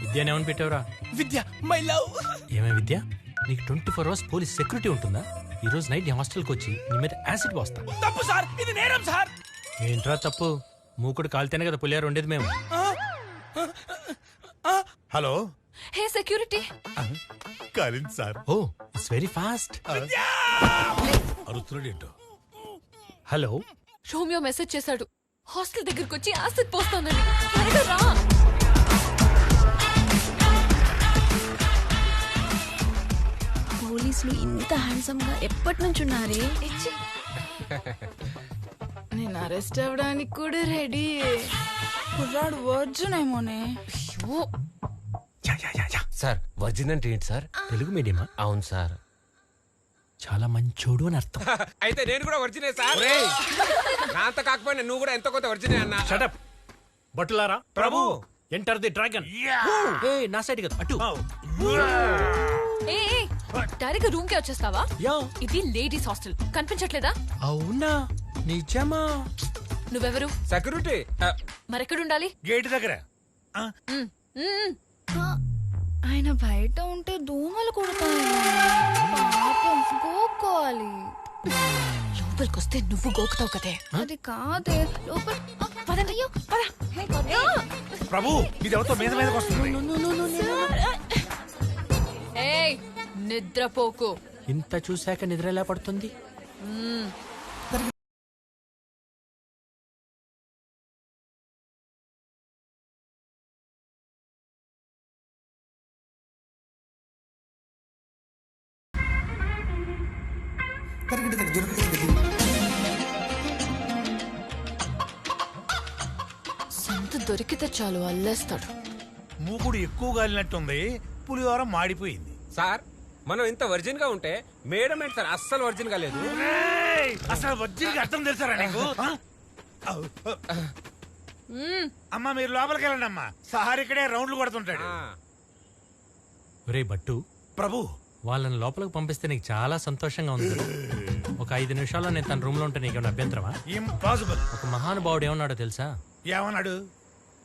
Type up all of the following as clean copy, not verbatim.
విద్య ఏమని పెట్టావురా? విద్య my love. ఏమే విద్య, నీకు 24 hours పోలీస్ సెక్యూరిటీ ఉంటుందా? ఈ రోజు నైట్ నీ హాస్టల్కి వచ్చి నీ మీద యాసిడ్ పోస్తా. తప్పు సార్, ఇది నేరం సార్. ఏంట్రా తప్పు? మూకుడు కాలితేనే కదా పులియారు ఉండేది మేము. Hello, hey security. కాలింది sir. Oh it's very fast. అరుస్తున్నాడు ఏంటో. హలో, రోమియో మెసేజ్ చేశాడు, హాస్టల్ దగ్గరకు వచ్చి యాసిడ్ పోస్తానని. త్వరగా రా. పోలీసులు ఇంత హ్యాండ్సమ్ గా ఎప్పటి నుంచి ఉన్నారే? నేను అరెస్ట్ అవ్వడానికి కూడా రెడీ. కుర్రాడు వర్జున్ ఏమోనే. సార్ వర్జిన్ అంటే ఏంటి సార్? తెలుగు మీడియమా? అవును సార్. చాలా మంచోడు అని అర్థం. అయితే నేను కూడా వర్జినే సార్. నా అంత కాకపోయినా నువ్వు కూడా ఎంతో కొంత వర్జినే అన్నా. షటప్ బట్టులారా. Prabhu enter the dragon. నా సైడ్ కదా అటు. డైరెక్ట్ రూమ్ కి వచ్చేస్తావా? యా. ఇది లేడీస్ హాస్టల్, కనిపించట్లేదా? అవునా, నిజమా? నువ్వెవరు? సెక్యూరిటీ. మరెక్కడుండాలి? గేట్ దగ్గర. ఆయన బయట ఉంటే దోమలు కొడతాయి. పాపం గోక్కోవాలి. లోపలికొస్తే నువ్వు గోకుతావు కదే. అది కాదే లోపల. పదండి. పద. ప్రభు, ఇది ఎవరితో మీద మీదకి వస్తుంది. ఏయ్, నిద్రపోకు. ఇంత చూశాక నిద్ర ఎలా పడుతుంది? సంత దొరికితే చాలు అల్లేస్తాడు. మూకుడు ఎక్కువ గాలినట్టుంది. పులిహోర మాడిపోయింది. సార్ మనం ఇంత వర్జిన్ గా ఉంటే మేడం ఏంటి సార్ అస్సలు వర్జిన్ గా లేదు. అసలు వజ్జికి అర్థం తెలుసారా నీకు? అమ్మా మీరు లోపలికి వెళ్ళండి అమ్మా. సార్ ఇక్కడే రౌండ్లు కొడుతుంటాడు. ఒరే బట్టు, ప్రభు వాళ్ళని లోపలికి పంపిస్తే నీకు చాలా సంతోషంగా ఉంది కదా. ఒక 5 నిమిషాల్లో నేను తన రూమ్ లో ఉంటే నీకేమైనా అభ్యంతరమా? ఇంపాసిబుల్. ఒక మహానుభావుడు ఏమన్నాడో తెలుసా? ఏమన్నాడు?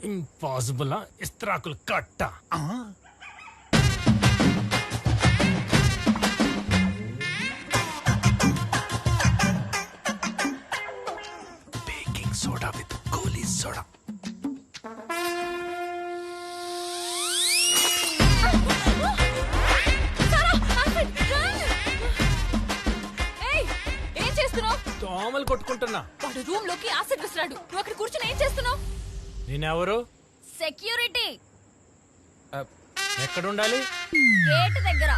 ఇంపాసిబుల్ ఇస్త్రాకులు కట్ట. Baking soda with Goli soda. ఏం చేస్తున్నావు? దోమలు కొట్టుకుంటున్నా. వాడు రూమ్ లోకి యాసిడ్ విసిరాడు. నువ్వు అక్కడ కూర్చొని ఏం చేస్తున్నావు? నేనెవరు? సెక్యూరిటీ. ఎక్కడుండాలి? గేట్ దగ్గర.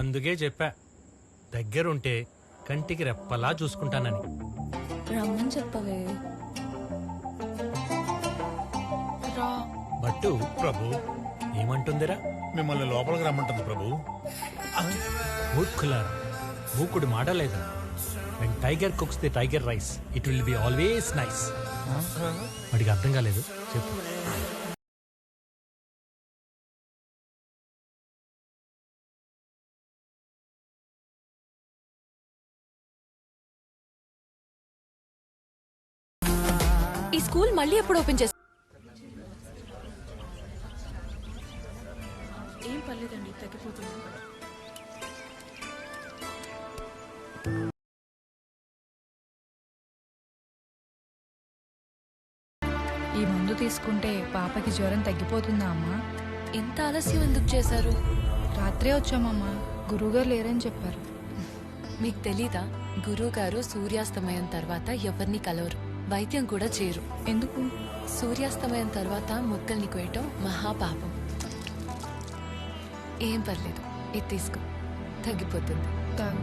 అందుకే చెప్పా, దగ్గరుంటే కంటికి రెప్పలా చూసుకుంటానని. రమ్మని చెప్పవే. బట్టు ప్రభు ఏమంటుందిరా? మిమ్మల్ని లోపలికి రమ్మంటుంది ప్రభు. మూర్ఖులారా, మూకుడు మాట లేదా? When tiger cooks the tiger rice, it will be always nice. వాడికి అర్థం కాలేదు, చెప్పు. ఈ స్కూల్ మళ్ళీ ఎప్పుడు ఓపెన్ చేస్తా? ఏం పర్లేదండి, తగ్గిపోతుంది. ఈ మందు తీసుకుంటే పాపకి జ్వరం తగ్గిపోతుందా అమ్మా? ఇంత ఆలస్యం ఎందుకు చేశారు? రాత్రే వచ్చామమ్మా, గురువుగారు లేరని చెప్పారు. మీకు తెలీదా, గురువు గారు సూర్యాస్తమయం తర్వాత ఎవరిని కలవరు, వైద్యం కూడా చేయరు. ఎందుకు? సూర్యాస్తమయం తర్వాత మొక్కల్ని కోయటం మహాపాపం. ఏం పర్లేదు, ఇది తీసుకో, తగ్గిపోతుంది. తాగు.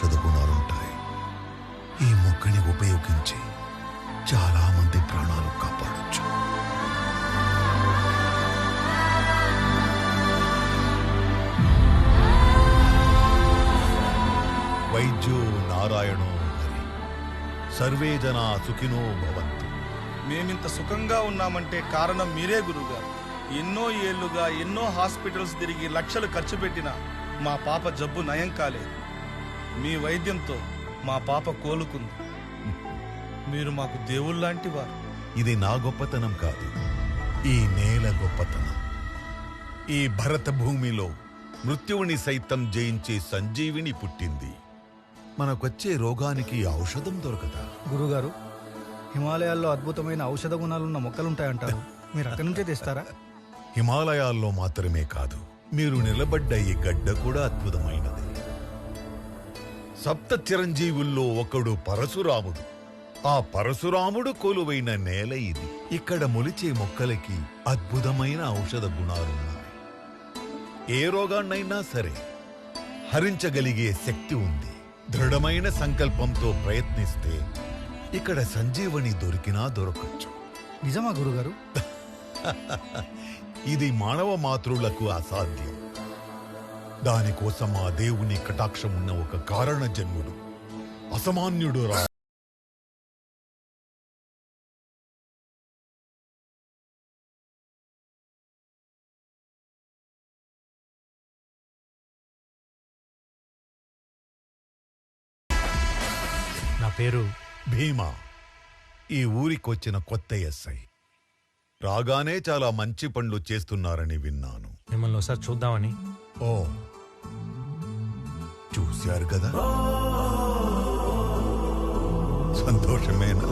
ఔషధ గుణాలుంటాయి. ఈ మొక్కని ఉపయోగించి చాలా మంది ప్రాణాలు కాపాడొచ్చు. వైద్యో నారాయణో హరి, సర్వే జనా సుఖినో భవంతు. మేమింత సుఖంగా ఉన్నామంటే కారణం మీరే గురువుగారు. ఎన్నో ఏళ్లుగా ఎన్నో హాస్పిటల్స్ తిరిగి లక్షలు ఖర్చు పెట్టినా మా పాప జబ్బు నయం కాలేదు. మీ వైద్యంతో మా పాప కోలుకుంది. మీరు మాకు దేవుళ్ళలాంటి వారు. ఇది నా గొప్పతనం కాదు, ఈ నేల గొప్పతనం. ఈ భరత భూమిలో మృత్యువుని సైతం జయించే సంజీవిని పుట్టింది. మనకొచ్చే రోగానికి ఔషధం దొరకదా? గురుగారు, హిమాలయాల్లో అద్భుతమైన ఔషధ గుణాలున్న మొక్కలుంటాయంటారు. మీరు అక్కడి నుంచే తెస్తారా? హిమాలయాల్లో మాత్రమే కాదు, మీరు నిలబడ్డ ఈ గడ్డ కూడా అద్భుతమైనది. సప్త చిరంజీవుల్లో ఒకడు పరశురాముడు. ఆ పరశురాముడు కొలువైన నేల ఇది. ఇక్కడ మొలిచే మొక్కలకి అద్భుతమైన ఔషధ గుణాలున్నాయి. ఏ రోగాన్నైనా సరే హరించగలిగే శక్తి ఉంది. దృఢమైన సంకల్పంతో ప్రయత్నిస్తే ఇక్కడ సంజీవని దొరికినా దొరకచ్చు. నిజమా గురుగారు? ఇది మానవ మాతృలకు అసాధ్యం. దానికోసం ఆ దేవుని కటాక్షం ఉన్న ఒక కారణ జన్ముడు, అసామాన్యుడు రా. నా పేరు భీమా. ఈ ఊరికొచ్చిన కొత్త ఎస్ఐ. రాగానే చాలా మంచి పనులు చేస్తున్నారని విన్నాను. మిమ్మల్ని ఒకసారి చూద్దామని. ఓ, చూశారు కదా, సంతోషమేనా?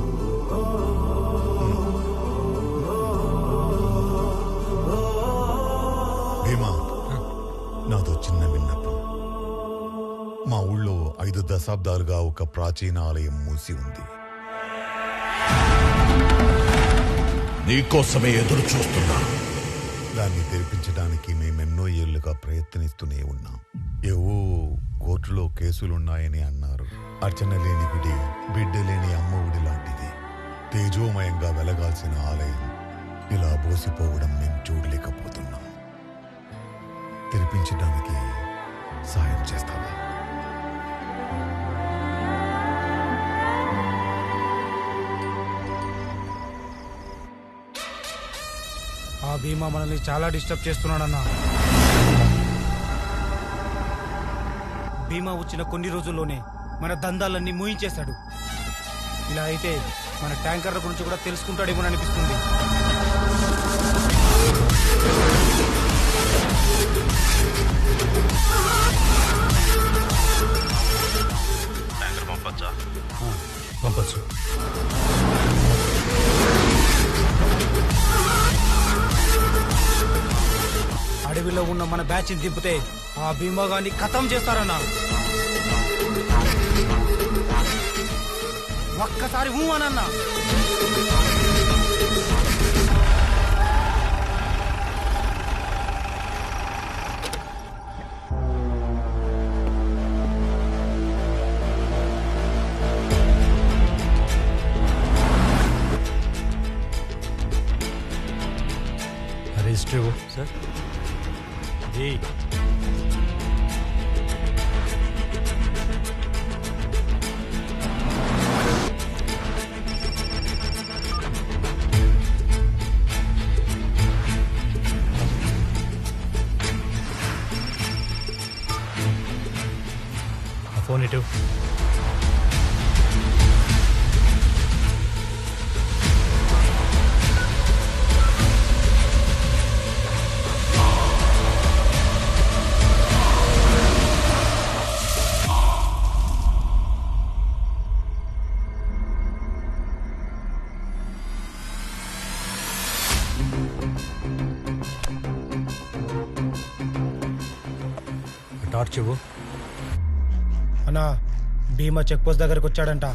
భీమా, నాదో చిన్న విన్నపం. మా ఊళ్ళో 5 దశాబ్దాలుగా ఒక ప్రాచీన ఆలయం మూసి ఉంది. నీకోసమే ఎదురు చూస్తున్నా. దాన్ని తెరిపించడానికి మేమెన్నో ఏళ్లుగా ప్రయత్నిస్తూనే ఉన్నాం. ఏవో కోర్టులో కేసులున్నాయని అన్నారు. అర్చన లేని గుడి, బిడ్డ లేని అమ్మ ఒడి లాంటిది. తేజోమయంగా వెలగాల్సిన ఆలయం ఇలా బోసిపోవడం మేము చూడలేకపోతున్నాం. తెరిపించడానికి సాయం చేస్తావా? ఆ భీమా మనల్ని చాలా డిస్టర్బ్ చేస్తున్నాడన్నా. భీమా వచ్చిన కొన్ని రోజుల్లోనే మన దందాలన్నీ మూయించేశాడు. ఇలా అయితే మన ట్యాంకర్ల గురించి కూడా తెలుసుకుంటాడేమో అనిపిస్తుంది. పంపచ్చు. అడవిలో ఉన్న మన బ్యాచ్ దింపితే ఆ భీమా గాని ఖతం చేస్తారన్నా. ఒక్కసారి హూ అనన్నా. Register sir. जी फोन इटू. టార్చ్ ఇవ్వు. అన్నా, భీమా చెక్ పోస్ట్ దగ్గరకు వచ్చాడంట.